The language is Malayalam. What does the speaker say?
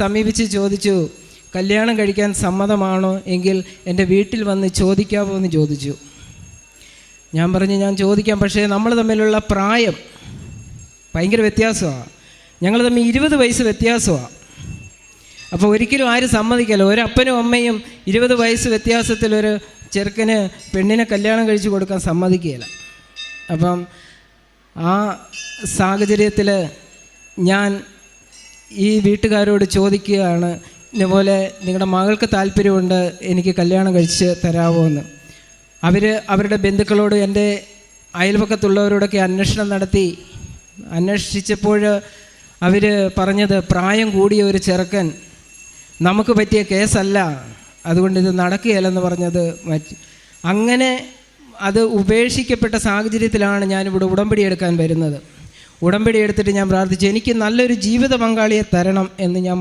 സമീപിച്ച് ചോദിച്ചു, കല്യാണം കഴിക്കാൻ സമ്മതമാണോ എങ്കിൽ എൻ്റെ വീട്ടിൽ വന്ന് ചോദിക്കാമോ എന്ന് ചോദിച്ചു. ഞാൻ പറഞ്ഞു ഞാൻ ചോദിക്കാം, പക്ഷേ നമ്മൾ തമ്മിലുള്ള പ്രായം ഭയങ്കര വ്യത്യാസമാണ്. ഞങ്ങൾ തമ്മിൽ 20 വയസ്സ് വ്യത്യാസമാണ്. അപ്പോൾ ഒരിക്കലും ആരും സമ്മതിക്കല്ലോ. ഒരപ്പനും അമ്മയും 20 വയസ്സ് വ്യത്യാസത്തിലൊരു ചെറുക്കന് പെണ്ണിനെ കല്യാണം കഴിച്ച് കൊടുക്കാൻ സമ്മതിക്കുകയില്ല. അപ്പം ആ സാഹചര്യത്തിൽ ഞാൻ ഈ വീട്ടുകാരോട് ചോദിക്കുകയാണ്, ഇതുപോലെ നിങ്ങളുടെ മകൾക്ക് താല്പര്യമുണ്ട്, എനിക്ക് കല്യാണം കഴിച്ച് തരാമോ എന്ന്. അവരുടെ ബന്ധുക്കളോട് എൻ്റെ അയൽപക്കത്തുള്ളവരോടൊക്കെ അന്വേഷണം നടത്തി. അന്വേഷിച്ചപ്പോൾ അവർ പറഞ്ഞത് പ്രായം കൂടിയ ഒരു ചെറുക്കൻ, നമുക്ക് പറ്റിയ കേസല്ല, അതുകൊണ്ട് ഇത് നടക്കുകയില്ലെന്ന് പറഞ്ഞത് മറ്റ്. അങ്ങനെ അത് ഉപേക്ഷിക്കപ്പെട്ട സാഹചര്യത്തിലാണ് ഞാനിവിടെ ഉടമ്പടി എടുക്കാൻ വരുന്നത്. ഉടമ്പടി എടുത്തിട്ട് ഞാൻ പ്രാർത്ഥിച്ചു, എനിക്ക് നല്ലൊരു ജീവിത പങ്കാളിയെ തരണം എന്ന് ഞാൻ